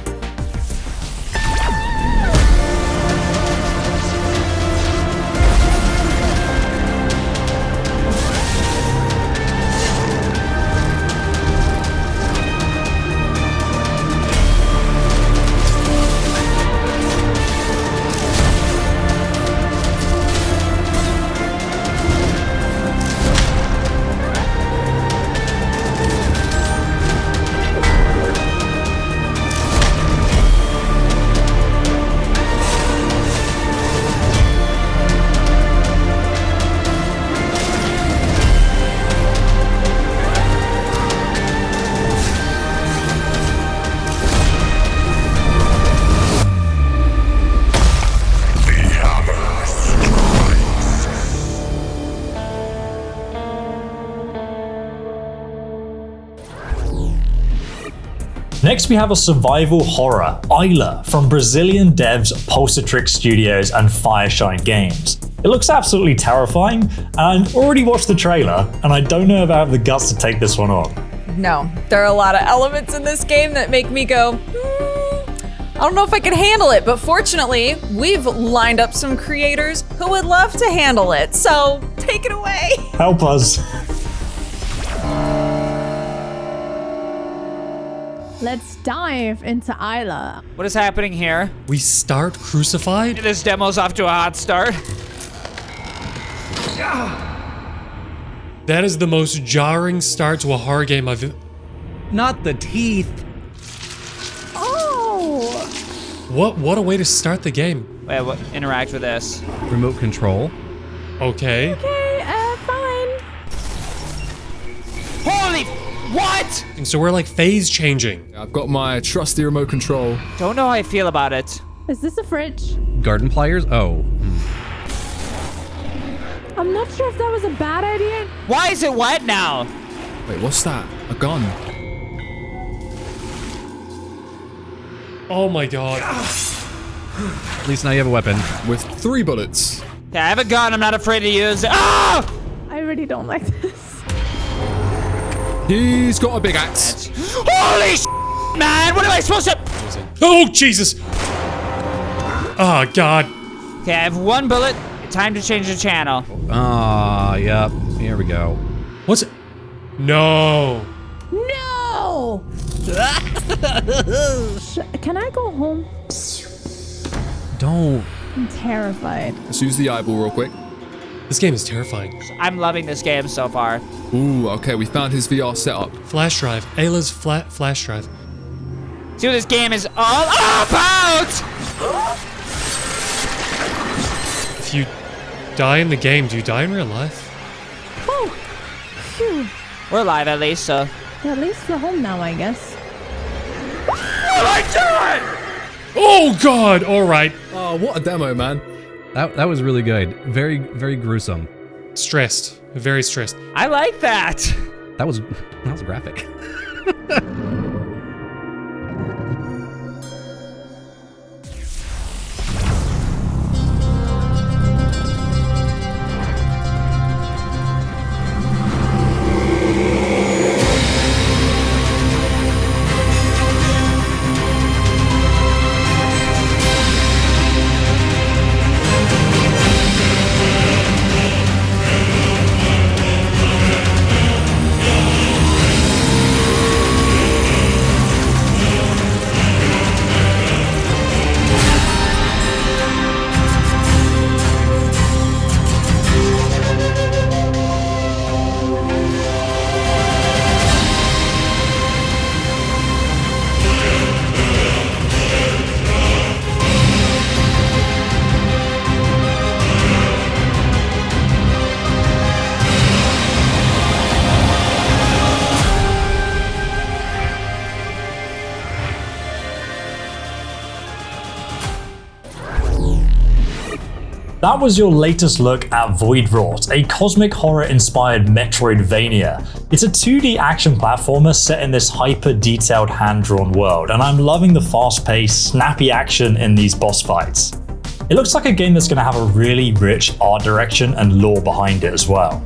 Next we have a survival horror, I.L.A, from Brazilian devs Pulsatrix Studios and Fireshine Games. It looks absolutely terrifying, and I've already watched the trailer, and I don't know if I have the guts to take this one on. No, there are a lot of elements in this game that make me go, I don't know if I can handle it, but fortunately, we've lined up some creators who would love to handle it, so take it away. Help us. Let's dive into I.L.A. What is happening here? We start crucified? This demo's off to a hot start. That is the most jarring start to a horror game I've... Not the teeth. Oh! What a way to start the game. Wait, what? Interact with this. Remote control. Okay. Okay, fine. Holy... What? And so we're like phase changing. I've got my trusty remote control. Don't know how I feel about it. Is this a fridge? Garden pliers? Oh. I'm not sure if that was a bad idea. Why is it wet now? Wait, what's that? A gun? Oh my god. At least now you have a weapon. With 3 bullets. Yeah, I have a gun, I'm not afraid to use it. Ah! I really don't like this. He's got a big axe. Holy man! What am I supposed to... amazing. Oh, Jesus! Oh, God. Okay, I have 1 bullet. Time to change the channel. Yep. Here we go. What's it? No. No! Can I go home? Don't. I'm terrified. Let's use the eyeball real quick. This game is terrifying. I'm loving this game so far. Ooh, okay, we found his VR setup. Flash drive. A.I.L.A's flash drive. See what this game is all about! If you die in the game, do you die in real life? Oh, phew. We're alive at least, so. Yeah, at least we're home now, I guess. Oh, God! All right. Oh, what a demo, man. That was really good. Very, very gruesome. Stressed. Very stressed. I like that. That was graphic. That was your latest look at Voidwrought, a cosmic horror-inspired Metroidvania. It's a 2D action platformer set in this hyper-detailed hand-drawn world, and I'm loving the fast-paced, snappy action in these boss fights. It looks like a game that's going to have a really rich art direction and lore behind it as well.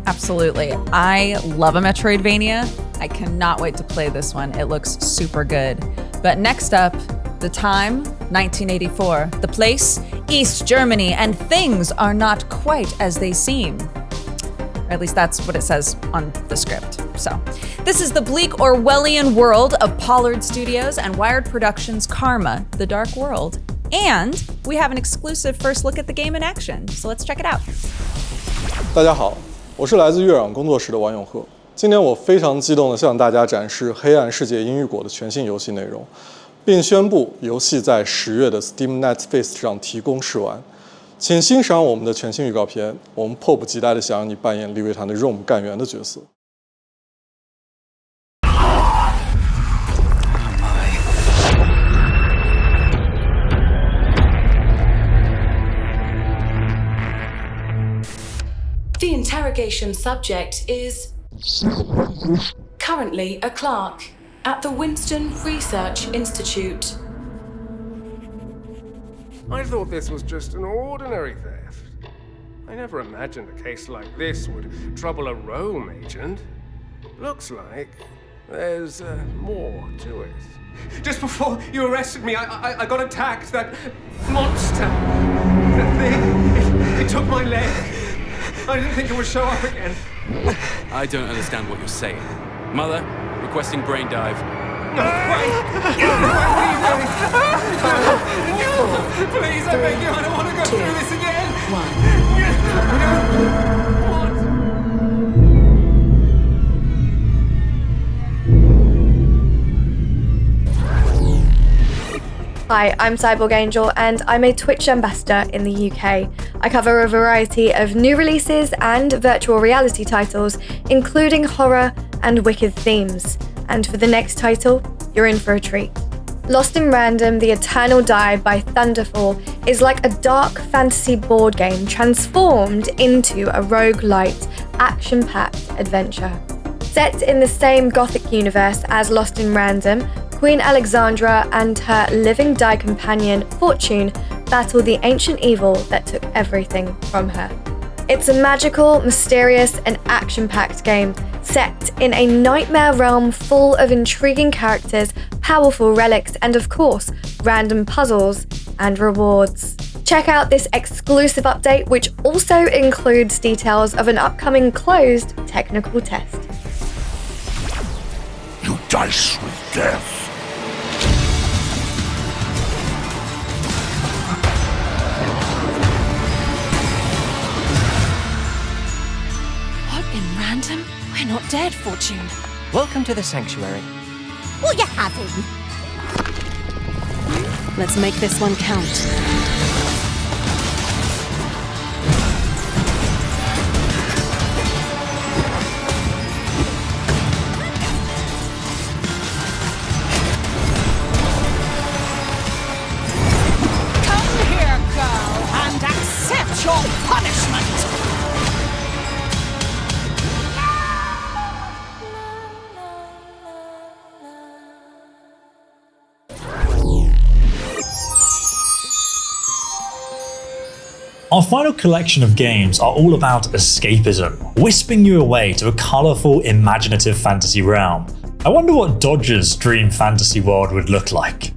Absolutely. I love a Metroidvania. I cannot wait to play this one. It looks super good. But next up, the time, 1984. The place, East Germany, and things are not quite as they seem. Or at least that's what it says on the script. So, this is the bleak Orwellian world of Pollard Studios and Wired Productions' Karma, The Dark World. And we have an exclusive first look at the game in action. So let's check it out. 大家好，我是来自月壤工作室的王永鹤。今年我非常激动地向大家展示《黑暗世界：阴域果》的全新游戏内容，并宣布游戏在10月的 Steam Next Fest 上提供试玩。请欣赏我们的全新预告片，我们迫不及待地想让你扮演利维坦的 Rome 干员的角色。 The interrogation subject is currently a clerk at the Winston Research Institute. I thought this was just an ordinary theft. I never imagined a case like this would trouble a Rome agent. Looks like there's more to it. Just before you arrested me, I got attacked. That monster. That thing. It took my leg. I didn't think it would show up again. I don't understand what you're saying. Mother, requesting brain dive. No, wait! Please, I beg you, I don't want to go through this again! Hi, I'm CyborgAngel and I'm a Twitch ambassador in the UK. I cover a variety of new releases and virtual reality titles, including horror and wicked themes. And for the next title, you're in for a treat. Lost in Random: The Eternal Dive by Thunderfall is like a dark fantasy board game transformed into a roguelite, action-packed adventure. Set in the same gothic universe as Lost in Random, Queen Alexandra and her living die companion, Fortune, battle the ancient evil that took everything from her. It's a magical, mysterious, and action-packed game set in a nightmare realm full of intriguing characters, powerful relics, and of course, random puzzles and rewards. Check out this exclusive update, which also includes details of an upcoming closed technical test. You dice with death. Random? We're not dead, Fortune. Welcome to the sanctuary. Will you have him? Let's make this one count. Come here, girl, and accept your punishment! Our final collection of games are all about escapism, whisping you away to a colourful, imaginative fantasy realm. I wonder what Dodger's dream fantasy world would look like.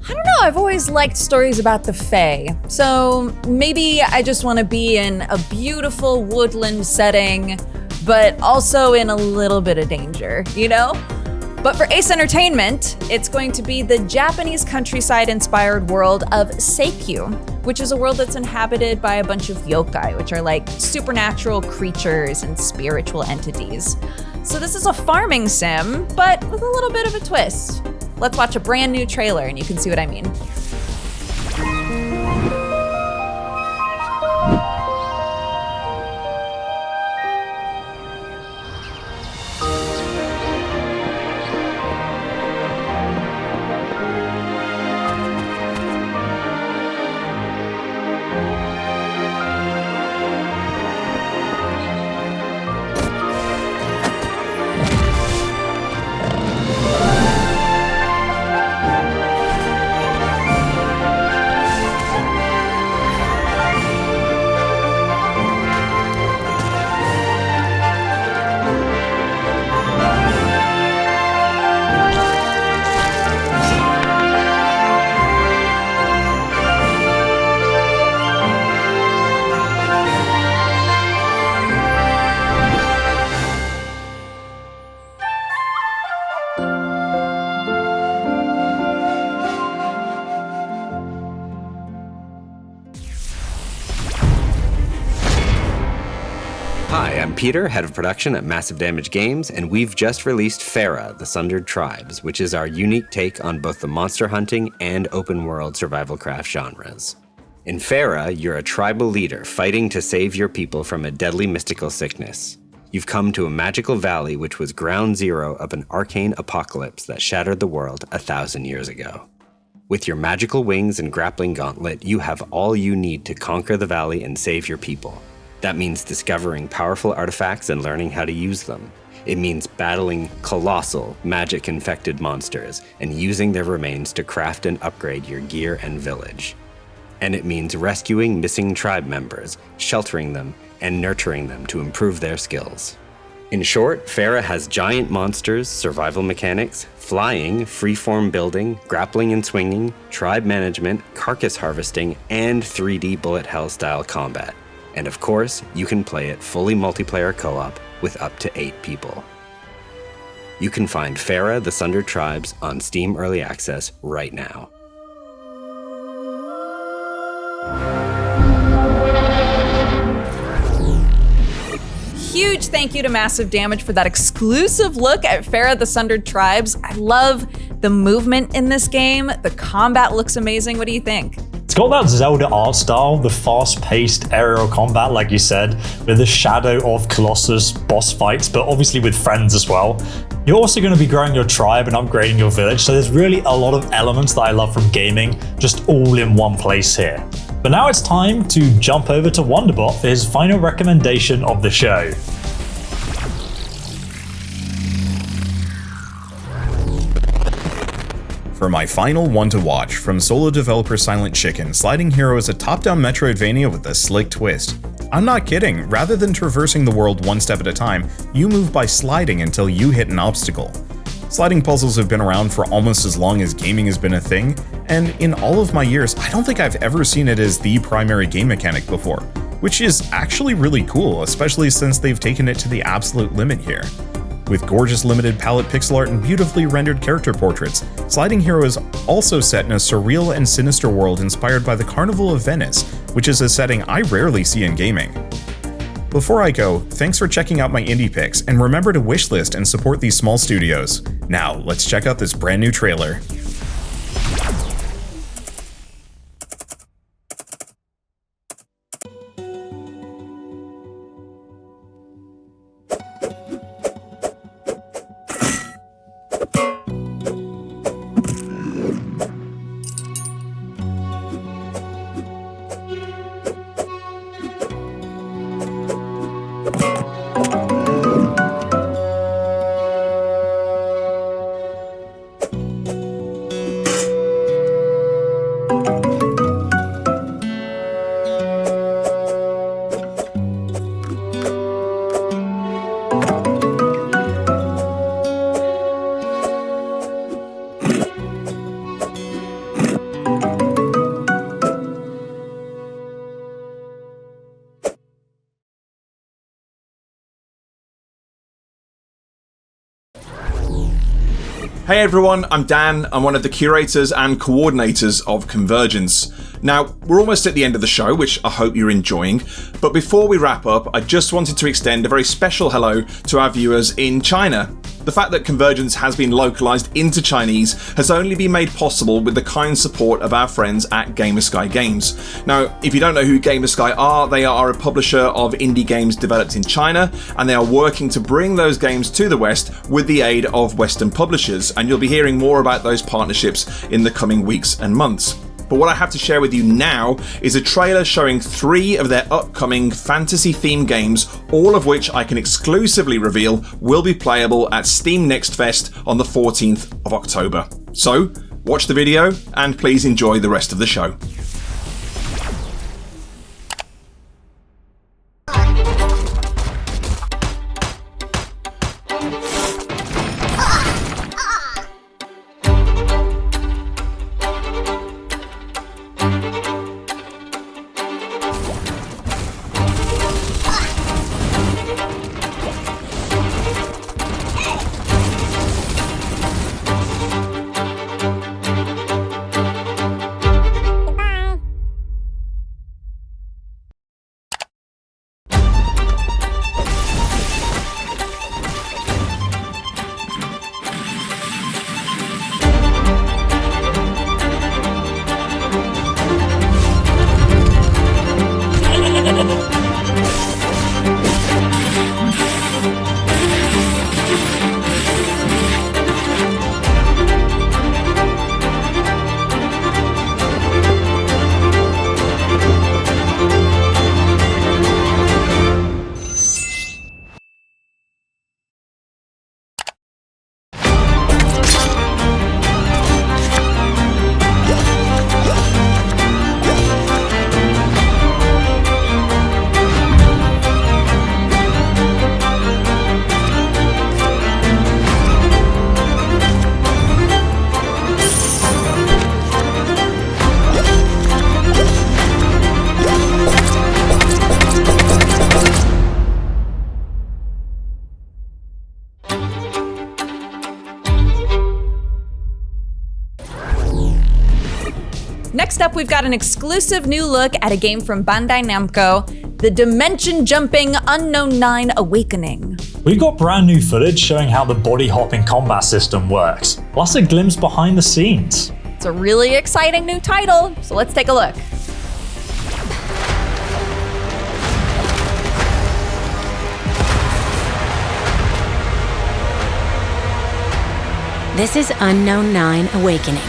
I don't know, I've always liked stories about the Fae, so maybe I just want to be in a beautiful woodland setting, but also in a little bit of danger, you know? But for Ace Entertainment, it's going to be the Japanese countryside-inspired world of Seikyu, which is a world that's inhabited by a bunch of yokai, which are like supernatural creatures and spiritual entities. So this is a farming sim, but with a little bit of a twist. Let's watch a brand new trailer and you can see what I mean. Hi, I'm Peter, head of production at Massive Damage Games, and we've just released Fera, the Sundered Tribes, which is our unique take on both the monster hunting and open world survival craft genres. In Fera, you're a tribal leader fighting to save your people from a deadly mystical sickness. You've come to a magical valley which was ground zero of an arcane apocalypse that shattered the world 1,000 years ago. With your magical wings and grappling gauntlet, you have all you need to conquer the valley and save your people. That means discovering powerful artifacts and learning how to use them. It means battling colossal, magic-infected monsters and using their remains to craft and upgrade your gear and village. And it means rescuing missing tribe members, sheltering them, and nurturing them to improve their skills. In short, Fera has giant monsters, survival mechanics, flying, freeform building, grappling and swinging, tribe management, carcass harvesting, and 3D bullet hell style combat. And of course, you can play it fully multiplayer co-op with up to 8 people. You can find Fera, the Sundered Tribes on Steam Early Access right now. Huge thank you to Massive Damage for that exclusive look at Fera, the Sundered Tribes. I love the movement in this game. The combat looks amazing. What do you think? It's got that Zelda art style, the fast-paced aerial combat, like you said, with the Shadow of Colossus boss fights, but obviously with friends as well. You're also going to be growing your tribe and upgrading your village, so there's really a lot of elements that I love from gaming, just all in one place here. But now it's time to jump over to Wonderbot for his final recommendation of the show. For my final one to watch, from solo developer Silent Chicken, Sliding Hero is a top-down Metroidvania with a slick twist. I'm not kidding, rather than traversing the world one step at a time, you move by sliding until you hit an obstacle. Sliding puzzles have been around for almost as long as gaming has been a thing, and in all of my years, I don't think I've ever seen it as the primary game mechanic before, which is actually really cool, especially since they've taken it to the absolute limit here. With gorgeous limited palette pixel art and beautifully rendered character portraits, Sliding Hero is also set in a surreal and sinister world inspired by the Carnival of Venice, which is a setting I rarely see in gaming. Before I go, thanks for checking out my indie picks, and remember to wishlist and support these small studios. Now, let's check out this brand new trailer. Hey everyone, I'm Dan. I'm one of the curators and coordinators of Convergence. Now, we're almost at the end of the show, which I hope you're enjoying, but before we wrap up, I just wanted to extend a very special hello to our viewers in China. The fact that Convergence has been localized into Chinese has only been made possible with the kind support of our friends at Gamersky Games. Now, if you don't know who Gamersky are, they are a publisher of indie games developed in China, and they are working to bring those games to the West with the aid of Western publishers, and you'll be hearing more about those partnerships in the coming weeks and months. But what I have to share with you now is a trailer showing 3 of their upcoming fantasy-themed games, all of which I can exclusively reveal will be playable at Steam Next Fest on the 14th of October. So, watch the video and please enjoy the rest of the show. Next up, we've got an exclusive new look at a game from Bandai Namco, the dimension-jumping Unknown 9 Awakening. We've got brand new footage showing how the body-hopping combat system works, plus a glimpse behind the scenes. It's a really exciting new title, so let's take a look. This is Unknown 9 Awakening,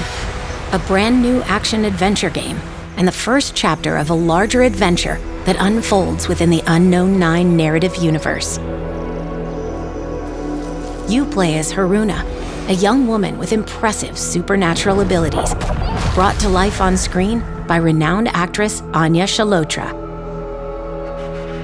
a brand new action-adventure game, and the first chapter of a larger adventure that unfolds within the Unknown 9 narrative universe. You play as Haruna, a young woman with impressive supernatural abilities, brought to life on screen by renowned actress Anya Chalotra.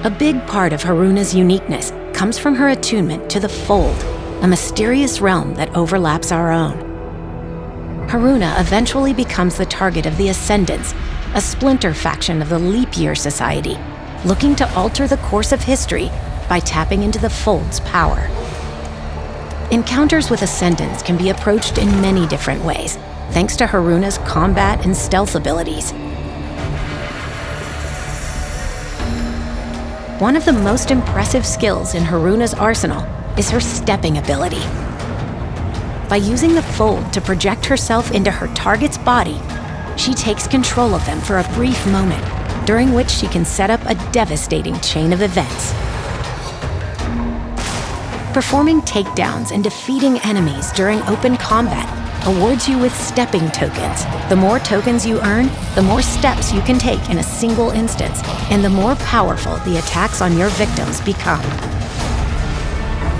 A big part of Haruna's uniqueness comes from her attunement to the Fold, a mysterious realm that overlaps our own. Haruna eventually becomes the target of the Ascendants, a splinter faction of the Leap Year Society, looking to alter the course of history by tapping into the Fold's power. Encounters with Ascendants can be approached in many different ways, thanks to Haruna's combat and stealth abilities. One of the most impressive skills in Haruna's arsenal is her stepping ability. By using the Fold to project herself into her target's body, she takes control of them for a brief moment, during which she can set up a devastating chain of events. Performing takedowns and defeating enemies during open combat awards you with stepping tokens. The more tokens you earn, the more steps you can take in a single instance, and the more powerful the attacks on your victims become.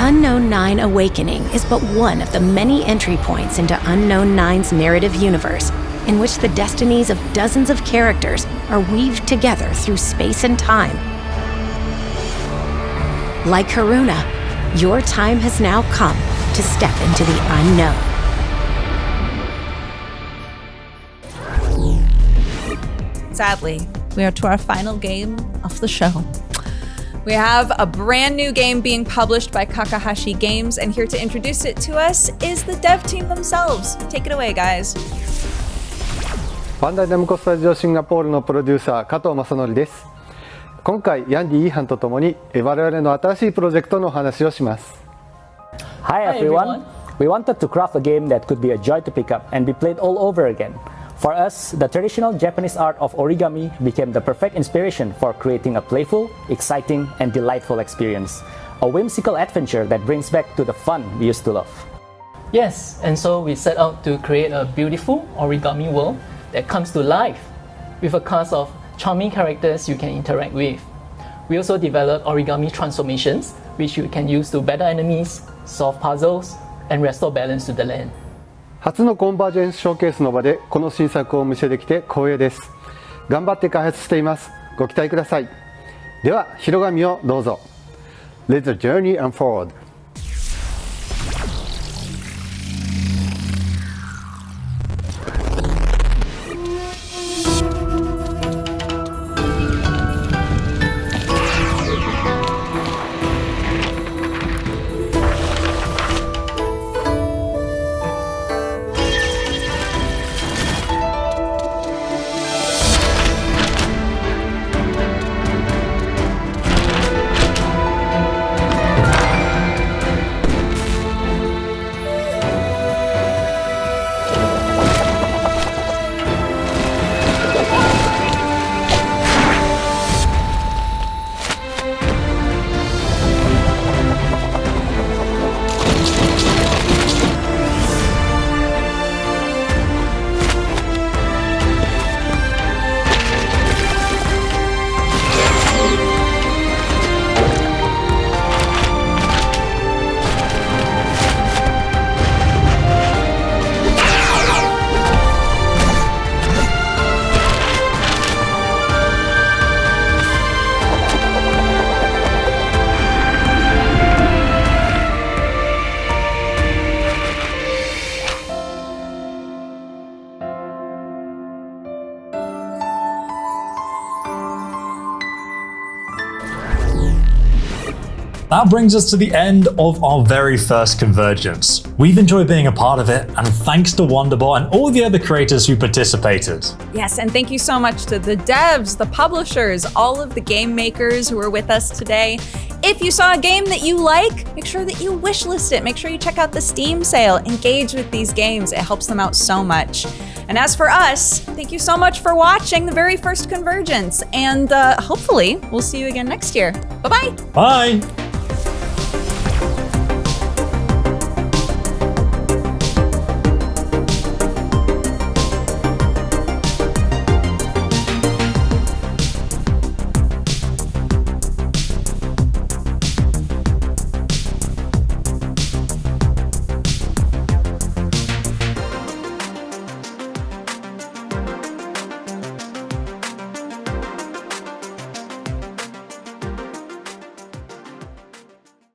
Unknown 9 Awakening is but one of the many entry points into Unknown 9's narrative universe, in which the destinies of dozens of characters are weaved together through space and time. Like Haruna, your time has now come to step into the unknown. Sadly, we are to our final game of the show. We have a brand new game being published by Kakahashi Games, and here to introduce it to us is the dev team themselves. Take it away, guys. バンダイナムコスタジオシンガポールのプロデューサー加藤正則です。今回ヤンディ・イーハンとともに我々の新しいプロジェクトのお話をします。Hi everyone. We wanted to craft a game that could be a joy to pick up and be played all over again. For us, the traditional Japanese art of origami became the perfect inspiration for creating a playful, exciting, and delightful experience. A whimsical adventure that brings back to the fun we used to love. Yes, and so we set out to create a beautiful origami world that comes to life with a cast of charming characters you can interact with. We also developed origami transformations, which you can use to battle enemies, solve puzzles, and restore balance to the land. 初のコンバージェンスショーケースの場でこの新作をお見せできて光栄です。頑張って開発しています。ご期待ください。では、Hirogamiをどうぞ。Let the journey unfold. That brings us to the end of our very first Convergence. We've enjoyed being a part of it, and thanks to Wonderbot and all the other creators who participated. Yes, and thank you so much to the devs, the publishers, all of the game makers who are with us today. If you saw a game that you like, make sure that you wishlist it. Make sure you check out the Steam sale. Engage with these games. It helps them out so much. And as for us, thank you so much for watching the very first Convergence. And hopefully, we'll see you again next year. Bye-bye. Bye.